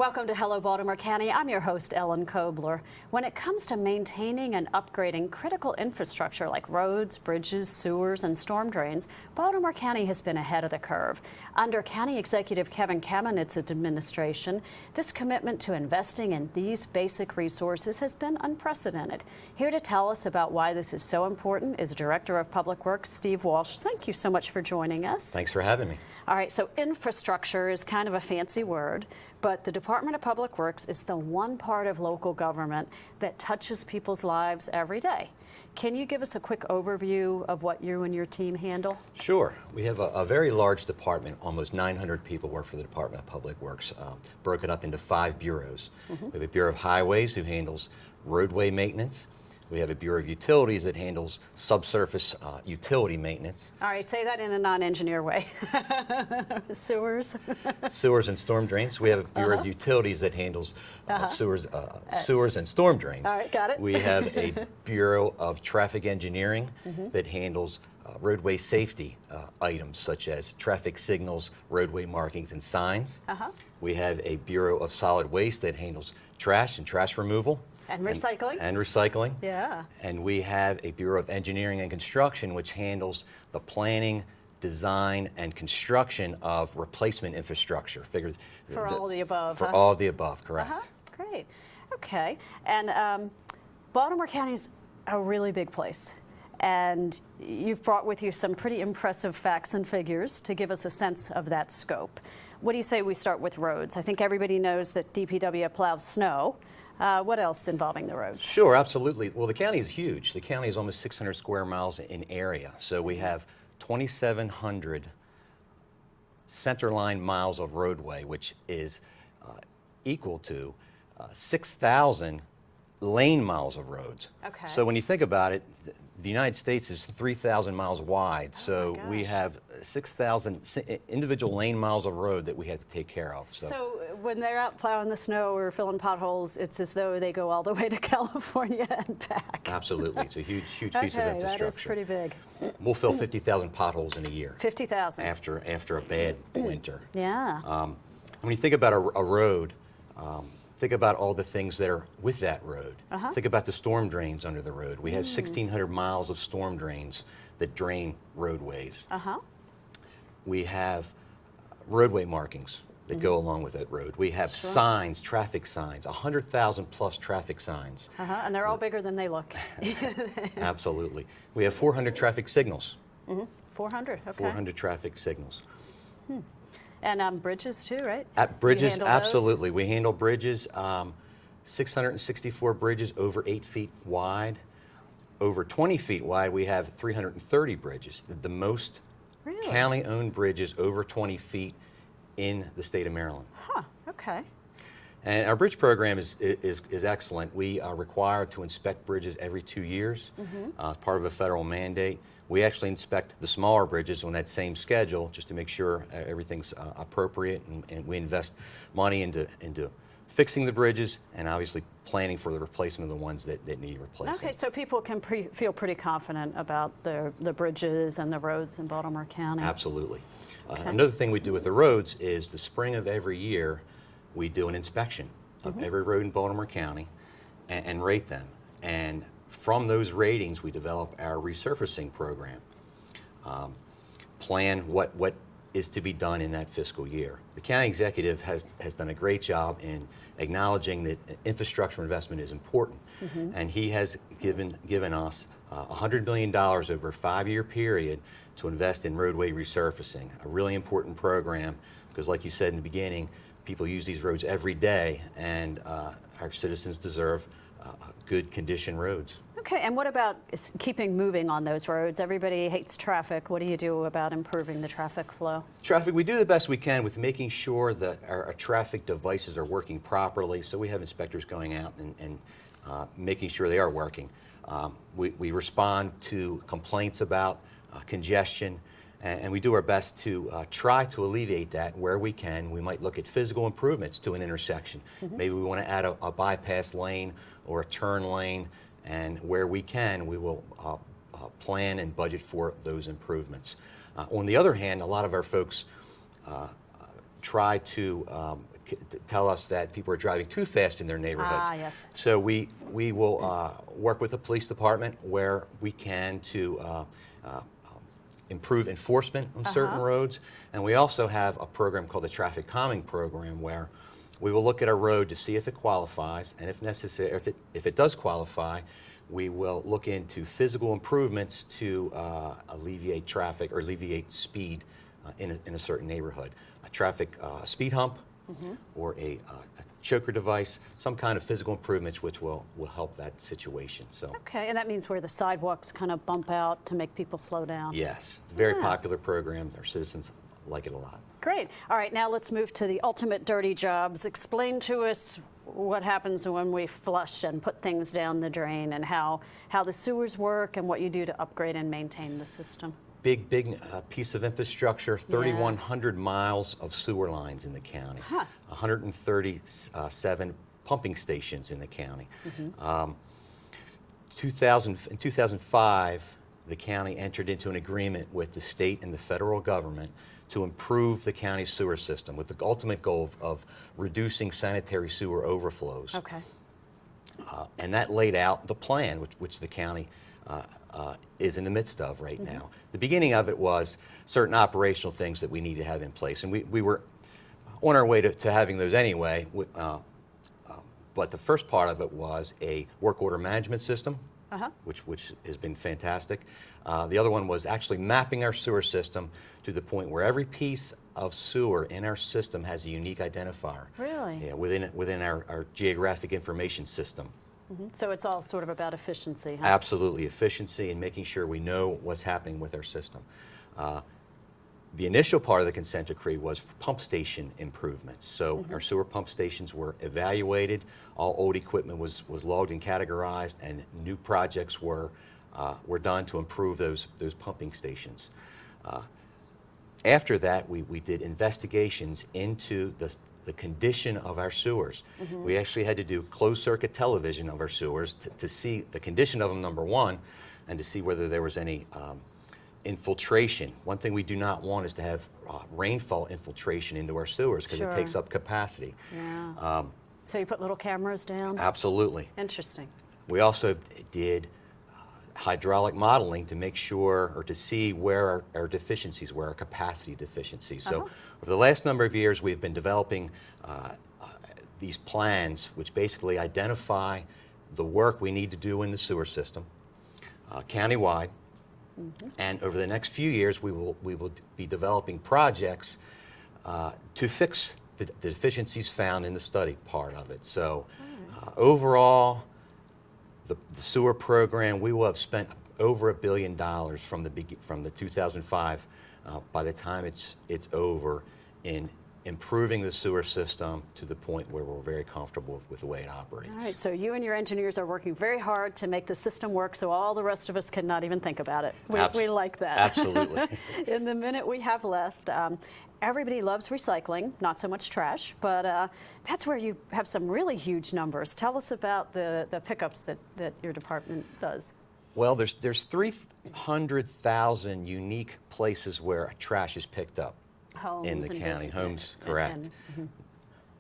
Welcome to Hello Baltimore County. I'm your host, Ellen Kobler. When it comes to maintaining and upgrading critical infrastructure like roads, bridges, sewers, and storm drains, Baltimore County has been ahead of the curve. Under County Executive Kevin Kamenitz's administration, this commitment to investing in these basic resources has been unprecedented. Here to tell us about why this is so important is Director of Public Works Steve Walsh. Thank you so much for joining us. Thanks for having me. All right, so infrastructure is kind of a fancy word, but the Department of Public Works is the one part of local government that touches people's lives every day. Can you give us a quick overview of what you and your team handle? Sure. We have a very large department. Almost 900 people work for the Department of Public Works, broken up into 5 bureaus. We have a Bureau of Highways who handles roadway maintenance. We have a Bureau of Utilities that handles subsurface utility maintenance. All right, say that in a non-engineer way. Sewers. Sewers and storm drains. We have a Bureau of Utilities that handles sewers and storm drains. All right, got it. We have a Bureau of Traffic Engineering that handles roadway safety items such as traffic signals, roadway markings, and signs. We have a Bureau of Solid Waste that handles trash and trash removal. And recycling. And recycling. Yeah. And we have a Bureau of Engineering and Construction, which handles the planning, design, and construction of replacement infrastructure. For all the above. For all the above, correct. Great. Okay. And Baltimore County is a really big place. And you've brought with you some pretty impressive facts and figures to give us a sense of that scope. What do you say we start with roads? I think everybody knows that DPW plows snow. What else involving the roads? Sure, absolutely. Well, the county is huge. The county is almost 600 square miles in area. So we have 2,700 centerline miles of roadway, which is equal to 6,000 lane miles of roads. Okay. So when you think about it, the United States is 3,000 miles wide. So we have 6,000 individual lane miles of road that we have to take care of. So when they're out plowing the snow or filling potholes, it's as though they go all the way to California and back. Absolutely. It's a huge piece of infrastructure. That is pretty big. We'll fill 50,000 potholes in a year. 50,000? After a bad winter. Yeah. When you think about a road, think about all the things that are with that road. Think about the storm drains under the road. We have 1,600 miles of storm drains that drain roadways. We have roadway markings that go along with that road. We have signs, traffic signs, 100,000 plus traffic signs. And they're all bigger than they look. Absolutely. We have 400 traffic signals. 400, okay. 400 traffic signals. And bridges too, right? At bridges, absolutely. We handle bridges, 664 bridges over 8 feet wide. Over 20 feet wide, we have 330 bridges. The most county-owned bridges over 20 feet in the state of Maryland. Okay. And our bridge program is excellent. We are required to inspect bridges every 2 years as part of a federal mandate. We actually inspect the smaller bridges on that same schedule just to make sure everything's appropriate, and we invest money into fixing the bridges and obviously planning for the replacement of the ones that need replacing. Okay, so people can feel pretty confident about the bridges and the roads in Baltimore County. Absolutely. Another thing we do with the roads is the spring of every year we do an inspection of every road in Baltimore County and rate them. And from those ratings, we develop our resurfacing program, plan what is to be done in that fiscal year. The county executive has done a great job in acknowledging that infrastructure investment is important, and he has given us $100 million over a 5-year period to invest in roadway resurfacing, a really important program because, like you said in the beginning, people use these roads every day, and our citizens deserve good condition roads. Okay, and what about keeping moving on those roads? Everybody hates traffic. What do you do about improving the traffic flow? Traffic, we do the best we can with making sure that our traffic devices are working properly. So we have inspectors going out and making sure they are working. We respond to complaints about congestion, and we do our best to try to alleviate that where we can. We might look at physical improvements to an intersection. Maybe we want to add a bypass lane or a turn lane, and where we can, we will plan and budget for those improvements. On the other hand, a lot of our folks try to tell us that people are driving too fast in their neighborhoods. Ah, yes. So we will work with the police department where we can to improve enforcement on certain roads. And we also have a program called the Traffic Calming Program where we will look at a road to see if it qualifies, and if necessary, if it does qualify, we will look into physical improvements to alleviate traffic or alleviate speed in a certain neighborhood. A traffic speed hump or a choker device, some kind of physical improvements which will help that situation. So. Okay, and that means where the sidewalks kind of bump out to make people slow down. Yes, it's a very popular program. Our citizens like it a lot. Great. All right, now let's move to the ultimate dirty jobs. Explain to us what happens when we flush and put things down the drain, and how the sewers work and what you do to upgrade and maintain the system. Big piece of infrastructure, 3,100 miles of sewer lines in the county, 137 pumping stations in the county. In 2005, the county entered into an agreement with the state and the federal government to improve the county's sewer system with the ultimate goal of reducing sanitary sewer overflows. Okay. And that laid out the plan, which the county is in the midst of right now. The beginning of it was certain operational things that we need to have in place, and we were on our way to having those anyway. But the first part of it was a work order management system, which has been fantastic. The other one was actually mapping our sewer system to the point where every piece of sewer in our system has a unique identifier. Really? Yeah, within our geographic information system. So it's all sort of about efficiency, huh? Absolutely, efficiency and making sure we know what's happening with our system. The initial part of the consent decree was pump station improvements. So our sewer pump stations were evaluated, all old equipment was logged and categorized, and new projects were done to improve those pumping stations. After that, we did investigations into the condition of our sewers. We actually had to do closed circuit television of our sewers to see the condition of them, number one, and to see whether there was any infiltration. One thing we do not want is to have rainfall infiltration into our sewers because it takes up capacity. Yeah. So you put little cameras down? Absolutely. Interesting. We also did hydraulic modeling to make sure or to see where our deficiencies were, our capacity deficiencies. So over the last number of years, we've been developing these plans which basically identify the work we need to do in the sewer system countywide. And over the next few years, we will be developing projects to fix the deficiencies found in the study part of it. So overall, the sewer program, we will have spent over $1 billion from the 2005 by the time it's over in improving the sewer system to the point where we're very comfortable with the way it operates. All right, so you and your engineers are working very hard to make the system work so all the rest of us cannot even think about it. We like that. Absolutely. In the minute we have left, everybody loves recycling, not so much trash, but that's where you have some really huge numbers. Tell us about the pickups that your department does. Well, there's 300,000 unique places where trash is picked up. Homes in the county. business. Homes, correct.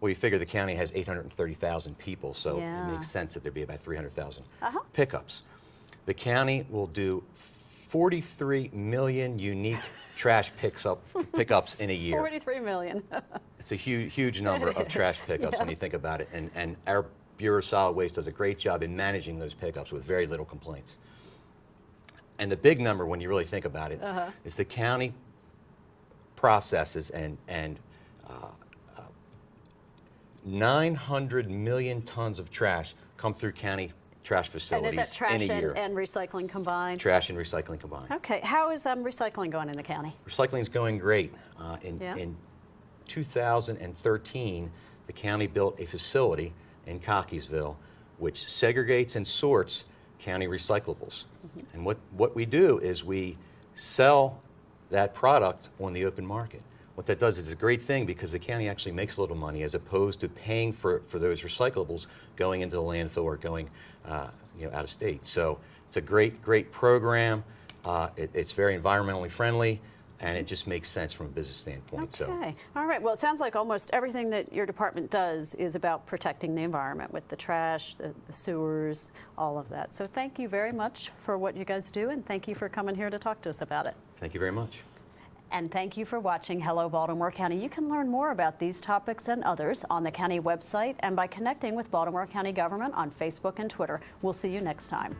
Well, you figure the county has 830,000 people, so Yeah. it makes sense that there'd be about 300,000 pickups. The county will do 43 million unique trash pickups in a year. 43 million. It's a huge number of trash pickups when you think about it, and our Bureau of Solid Waste does a great job in managing those pickups with very little complaints. And the big number, when you really think about it, is the county processes and 900 million tons of trash come through county trash facilities And is that trash in a year. and recycling combined? Trash and recycling combined. Okay, how is recycling going in the county? Recycling is going great. In 2013, the county built a facility in Cockeysville which segregates and sorts county recyclables. And what we do is we sell that product on the open market. What that does is it's a great thing because the county actually makes a little money as opposed to paying for those recyclables going into the landfill or going out of state. So it's a great program. It's very environmentally friendly. and it just makes sense from a business standpoint. So. Okay. All right. Well, it sounds like almost everything that your department does is about protecting the environment with the trash, the sewers, all of that. So thank you very much for what you guys do, and thank you for coming here to talk to us about it. Thank you very much. And thank you for watching Hello Baltimore County. You can learn more about these topics and others on the county website and by connecting with Baltimore County government on Facebook and Twitter. We'll see you next time.